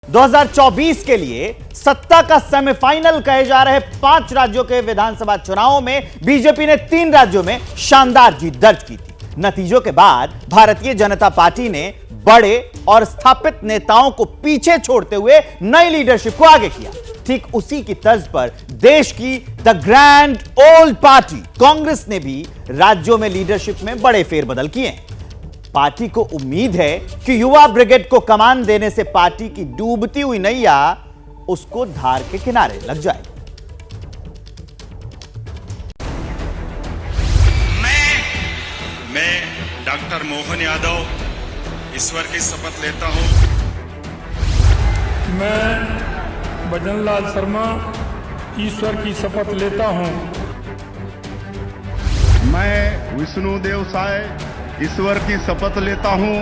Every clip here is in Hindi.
2024 के लिए सत्ता का सेमीफाइनल कहे जा रहे 5 राज्यों के विधानसभा चुनावों में बीजेपी ने 3 राज्यों में शानदार जीत दर्ज की थी। नतीजों के बाद भारतीय जनता पार्टी ने बड़े और स्थापित नेताओं को पीछे छोड़ते हुए नई लीडरशिप को आगे किया। ठीक उसी की तर्ज पर देश की the grand old party Congress ने भी राज्यों में लीडरशिप में बड़े फेरबदल किए हैं। पार्टी को उम्मीद है कि युवा ब्रिगेड को कमान देने से पार्टी की डूबती हुई नैया उसको धार के किनारे लग जाएगी। मैं डॉक्टर मोहन यादव ईश्वर की शपथ लेता हूं। मैं भजनलाल शर्मा ईश्वर की शपथ लेता हूं। मैं विष्णुदेव साय ईश्वर की शपथ लेता हूं।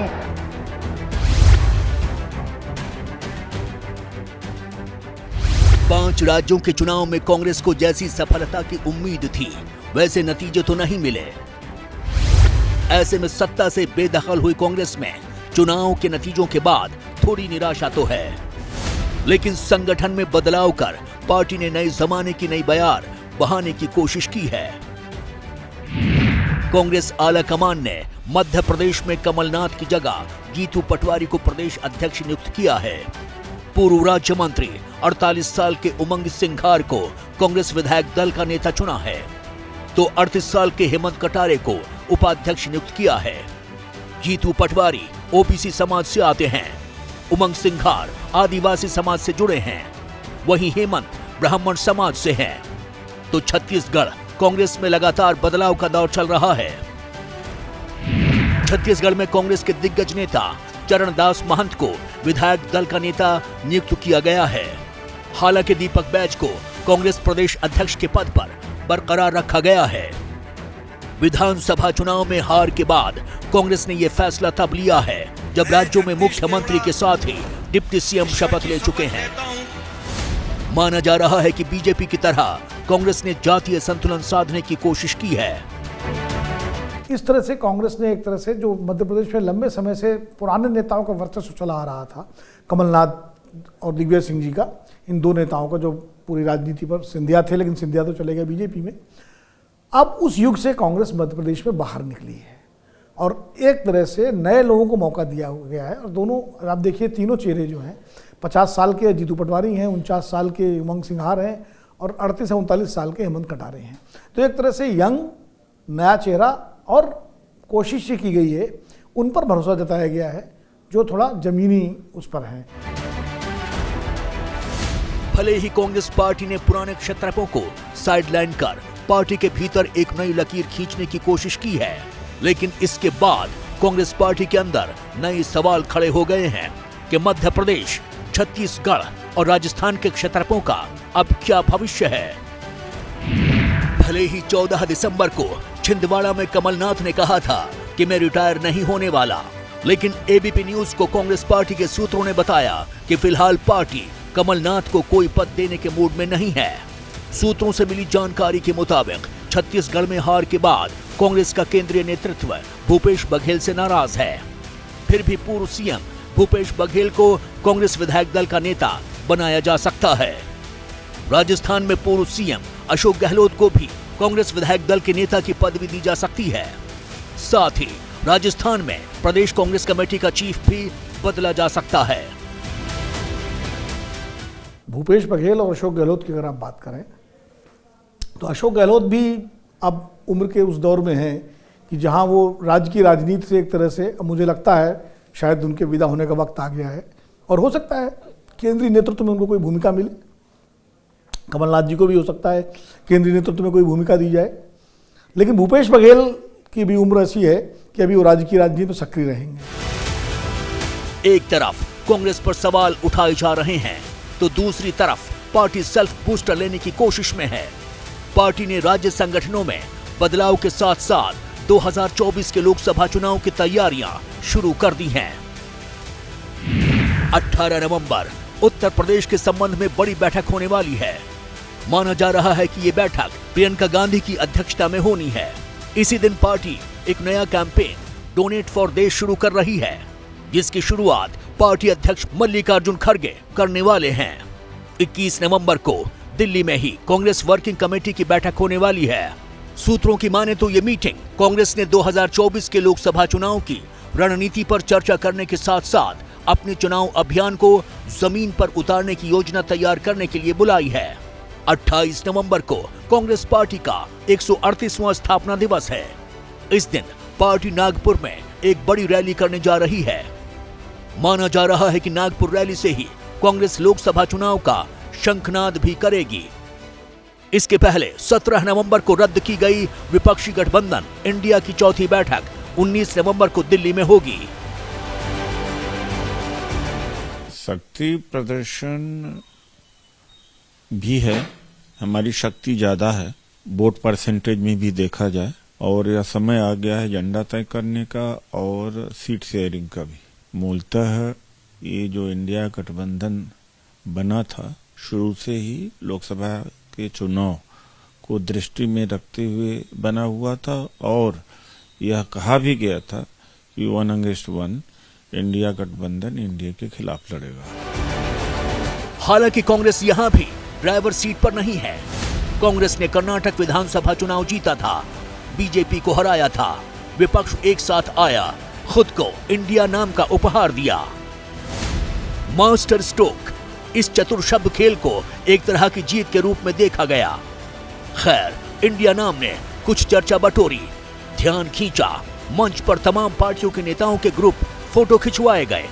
5 राज्यों के चुनाव में कांग्रेस को जैसी सफलता की उम्मीद थी वैसे नतीजे तो नहीं मिले। ऐसे में सत्ता से बेदखल हुई कांग्रेस में चुनाव के नतीजों के बाद थोड़ी निराशा तो है, लेकिन संगठन में बदलाव कर पार्टी ने नए जमाने की नई बयार बहाने की कोशिश की है। कांग्रेस आला कमान ने मध्य प्रदेश में कमलनाथ की जगह जीतू पटवारी को प्रदेश अध्यक्ष नियुक्त किया है। पूर्व राज्य मंत्री 48 साल के उमंग सिंघार को कांग्रेस विधायक दल का नेता चुना है, तो 38 साल के हेमंत कटारे को उपाध्यक्ष नियुक्त किया है। जीतू पटवारी ओबीसी समाज से आते हैं, उमंग सिंघार आदिवासी समाज से जुड़े हैं, वहीं हेमंत ब्राह्मण समाज से हैं। तो छत्तीसगढ़ कांग्रेस में लगातार बदलाव का दौर चल रहा है। छत्तीसगढ़ में कांग्रेस के दिग्गज नेता चरणदास महंत को विधायक दल का नेता नियुक्त किया गया है। हालांकि दीपक बैज को कांग्रेस प्रदेश अध्यक्ष के पद पर बरकरार रखा गया है। विधानसभा चुनाव में हार के बाद कांग्रेस ने यह फैसला तब लिया है जब राज्यों में मुख्यमंत्री के साथ ही डिप्टी सीएम शपथ ले चुके हैं। माना जा रहा है कि बीजेपी की तरह कांग्रेस ने जातीय संतुलन साधने की कोशिश की है। इस तरह से कांग्रेस ने एक तरह से जो मध्य प्रदेश में लंबे समय से पुराने नेताओं का वर्चस्व चला आ रहा था, कमलनाथ और दिग्विजय सिंह जी का, इन दो नेताओं का जो पूरी राजनीति पर, सिंधिया थे लेकिन सिंधिया तो चले गए बीजेपी में, अब उस युग से कांग्रेस मध्य प्रदेश में बाहर निकली है और एक तरह से नए लोगों को मौका दिया गया है। और दोनों आप देखिए, तीनों चेहरे जो हैं, 50 साल के जीतू पटवारी हैं, 49 साल के उमंग सिंघार हैं और 38 से 39 साल के हेमंत कटारे हैं। तो एक तरह से यंग नया चेहरा, और कोशिश ये की गई है, उन पर भरोसा जताया गया है जो थोड़ा जमीनी उस पर है। भले ही कांग्रेस पार्टी ने पुराने क्षत्रपों को साइडलाइन कर पार्टी के भीतर एक नई लकीर खींचने की कोशिश की है, लेकिन इसके बाद कांग्रेस पार्टी के अंदर नए सवाल खड़े हो गए हैं कि मध्य प्रदेश, छत्तीसगढ़ और राजस्थान के क्षत्रपों का अब क्या भविष्य है। भले ही 14 दिसंबर को छिंदवाड़ा में कमलनाथ ने कहा था कि मैं रिटायर नहीं होने वाला, लेकिन एबीपी न्यूज को कांग्रेस पार्टी के सूत्रों ने बताया कि फिलहाल पार्टी कमलनाथ को कोई पद देने के मूड में नहीं है। सूत्रों से मिली जानकारी के मुताबिक छत्तीसगढ़ में हार के बाद कांग्रेस का केंद्रीय नेतृत्व भूपेश बघेल से नाराज है। फिर भी पूर्व सीएम भूपेश बघेल को कांग्रेस विधायक दल का नेता बनाया जा सकता है। राजस्थान में पूर्व सीएम अशोक गहलोत को भी कांग्रेस विधायक दल के नेता की पदवी दी जा सकती है। साथ ही राजस्थान में प्रदेश कांग्रेस कमेटी का चीफ भी बदला जा सकता है। भूपेश बघेल और अशोक गहलोत की अगर आप बात करें तो अशोक गहलोत भी अब उम्र के उस दौर में हैं कि जहां वो राज्य की राजनीति से एक तरह से, मुझे लगता है शायद उनके विदा होने का वक्त आ गया है और हो सकता है केंद्रीय नेतृत्व में उनको कोई भूमिका मिले। कमलनाथ जी को भी हो सकता है केंद्रीय नेतृत्व में कोई भूमिका दी जाए, लेकिन भूपेश बघेल की भी उम्र ऐसी है कि अभी वो राज्य की राजनीति में सक्रिय रहेंगे। एक तरफ कांग्रेस पर सवाल उठाए जा रहे हैं तो दूसरी तरफ पार्टी सेल्फ बूस्टर लेने की कोशिश में है। पार्टी ने राज्य संगठनों में बदलाव के साथ साथ 2024 के लोकसभा चुनाव की तैयारियां शुरू कर दी हैं। 18 नवंबर उत्तर प्रदेश के संबंध में बड़ी बैठक होने वाली है। माना जा रहा है कि ये बैठक प्रियंका गांधी की अध्यक्षता में होनी है। इसी दिन पार्टी एक नया कैंपेन डोनेट फॉर देश शुरू कर रही है, जिसकी शुरुआत पार्टी अध्यक्ष मल्लिकार्जुन खड़गे करने वाले हैं। 21 नवंबर को दिल्ली में ही कांग्रेस वर्किंग कमेटी की बैठक होने वाली है। सूत्रों की माने तो ये मीटिंग कांग्रेस ने 2024 के लोकसभा चुनाव की रणनीति पर चर्चा करने के साथ साथ अपने चुनाव अभियान को जमीन पर उतारने की योजना तैयार करने के लिए बुलाई है। 28 नवंबर को कांग्रेस पार्टी का 138वां स्थापना दिवस है। इस दिन पार्टी नागपुर में एक बड़ी रैली करने जा रही है। माना जा रहा है कि नागपुर रैली से ही कांग्रेस लोकसभा चुनाव का शंखनाद भी करेगी। इसके पहले 17 नवंबर को रद्द की गई विपक्षी गठबंधन इंडिया की चौथी बैठक 19 नवंबर को दिल्ली में होगी। शक्ति प्रदर्शन भी है, हमारी शक्ति ज्यादा है वोट परसेंटेज में भी देखा जाए, और यह समय आ गया है एजेंडा तय करने का और सीट शेयरिंग का भी। मूलतः ये जो इंडिया गठबंधन बना था शुरू से ही लोकसभा के चुनाव को दृष्टि में रखते हुए बना हुआ था, और यह कहा भी गया था कि 1:1 इंडिया गठबंधन इंडिया के खिलाफ लड़ेगा। हालांकि कांग्रेस यहां भी ड्राइवर सीट पर नहीं है। कांग्रेस ने कर्नाटक विधानसभा चुनाव जीता था, बीजेपी को हराया था, विपक्ष एक साथ आया, खुद को इंडिया नाम का उपहार दिया। मास्टर स्ट्रोक इस चतुर शब्द खेल को एक तरह की जीत के रूप में देखा गया। खैर, इंडिया नाम ने कुछ चर्चा बटोरी, ध्यान खींचा, मंच पर तमाम पार्टियों के नेताओं के ग्रुप फोटो खिंचवाए गए।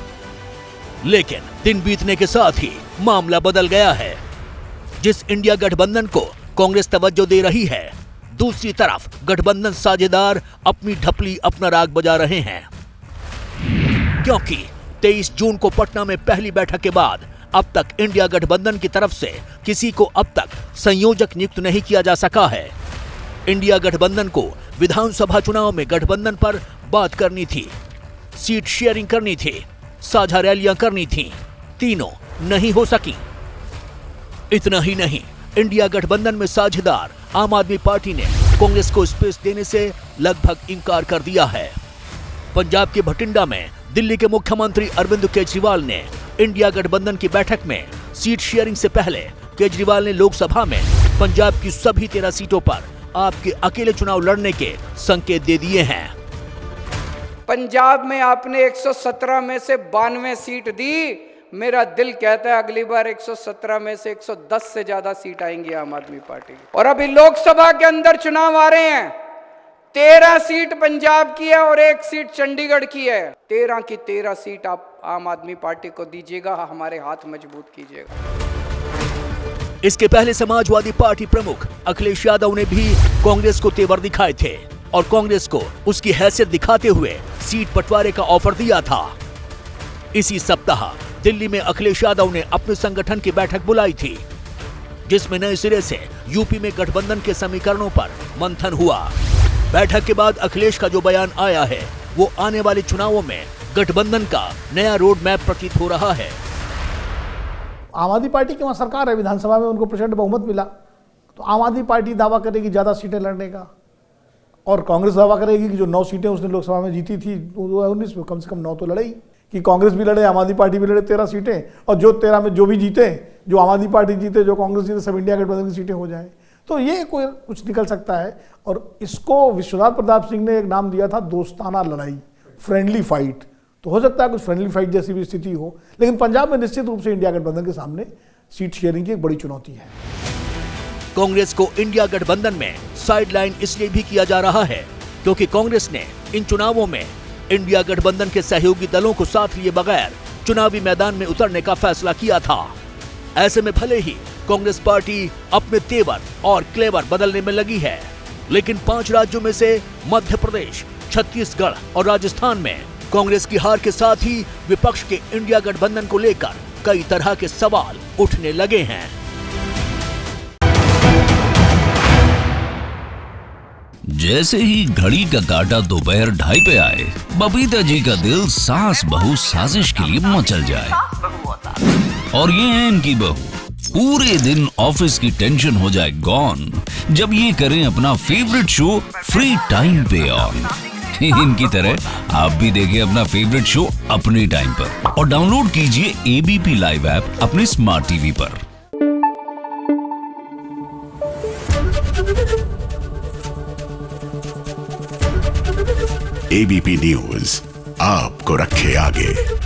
लेकिन दिन बीतने के साथ ही मामला बदल गया है। जिस इंडिया गठबंधन को कांग्रेस तवज्जो दे रही है, दूसरी तरफ गठबंधन साझेदार अपनी ढपली अपना राग बजा रहे हैं। क्योंकि 23 जून को पटना में पहली बैठक के बाद अब तक इंडिया गठबंधन की तरफ से किसी को अब तक संयोजक नियुक्त नहीं किया जा सका है। इंडिया गठबंधन को विधानसभा चुनाव में गठबंधन पर बात करनी थी, सीट शेयरिंग करनी थी, साझा रैलियां करनी थी, तीनों नहीं हो सकी। इतना ही नहीं, इंडिया गठबंधन में साझेदार आम आदमी पार्टी ने कांग्रेस को स्पेस देने से लगभग इनकार कर दिया है। पंजाब के भटिंडा में दिल्ली के मुख्यमंत्री अरविंद केजरीवाल ने इंडिया गठबंधन की बैठक में सीट शेयरिंग से पहले केजरीवाल ने लोकसभा में पंजाब की सभी 13 सीटों पर आपके अकेले चुनाव लड़ने के संकेत दे दिए हैं। पंजाब में आपने 117 में से 92 सीट दी। मेरा दिल कहता है अगली बार 117 में से 110 से ज्यादा सीट आएंगी आम आदमी पार्टी की। और अभी लोकसभा के अंदर चुनाव आ रहे हैं, 13 सीट पंजाब की है और 1 सीट चंडीगढ़ की है। 13 की 13 सीट आप आम आदमी पार्टी को दीजिएगा, हमारे हाथ मजबूत कीजिएगा। इसके पहले समाजवादी पार्टी प्रमुख अखिलेश यादव ने भी कांग्रेस को तेवर दिखाए थे और कांग्रेस को उसकी हैसियत दिखाते हुए सीट बंटवारे का ऑफर दिया था। इसी सप्ताह दिल्ली में अखिलेश यादव ने अपने संगठन की बैठक बुलाई थी, जिसमें नए सिरे से यूपी में गठबंधन के समीकरणों पर मंथन हुआ। बैठक के बाद अखिलेश का जो बयान आया है, वो आने वाले चुनावों में गठबंधन का नया रोड मैप प्रतीत हो रहा है। आम आदमी पार्टी की वहाँ सरकार है, विधानसभा में उनको प्रचंड बहुमत मिला, तो आम आदमी पार्टी दावा करेगी ज़्यादा सीटें लड़ने का, और कांग्रेस दावा करेगी कि जो 9 सीटें उसने लोकसभा में जीती थी 2019 में कम से कम 9 तो लड़ेगी, कि कांग्रेस भी लड़े, आम आदमी पार्टी भी लड़े 13 सीटें, और जो 13 में जो भी जीते, जो आम आदमी पार्टी जीते, जो कांग्रेस जीते, सब इंडिया गठबंधन की सीटें हो जाएं। तो ये कोई कुछ निकल सकता है। और इसको विश्वनाथ प्रताप सिंह ने एक नाम दिया था दोस्ताना लड़ाई, फ्रेंडली फाइट। तो हो सकता है कुछ फ्रेंडली फाइट जैसी भी स्थिति हो, लेकिन पंजाब में निश्चित रूप से इंडिया गठबंधन के सामने सीट शेयरिंग की एक बड़ी चुनौती है। कांग्रेस को इंडिया गठबंधन में साइडलाइन इसलिए भी किया जा रहा है क्योंकि कांग्रेस ने इन चुनावों में इंडिया गठबंधन के सहयोगी दलों को साथ लिए बगैर चुनावी मैदान में उतरने का फैसला किया था। ऐसे में भले ही कांग्रेस पार्टी अपने तेवर और क्लेवर बदलने में लगी है, लेकिन 5 राज्यों में से मध्य प्रदेश, छत्तीसगढ़ और राजस्थान में कांग्रेस की हार के साथ ही विपक्ष के इंडिया गठबंधन को लेकर कई तरह के सवाल उठने लगे हैं। जैसे ही घड़ी का काटा दोपहर 2:30 पे आए, बबीता जी का दिल सास बहू साजिश के लिए मचल जाए। और ये है इनकी बहू, पूरे दिन ऑफिस की टेंशन हो जाए गॉन जब ये करें अपना फेवरेट शो फ्री टाइम पे ऑन। इनकी तरह आप भी देखिए अपना फेवरेट शो अपने टाइम पर और डाउनलोड कीजिए एबीपी लाइव ऐप अपने स्मार्ट टीवी पर। एबीपी न्यूज आपको रखे आगे।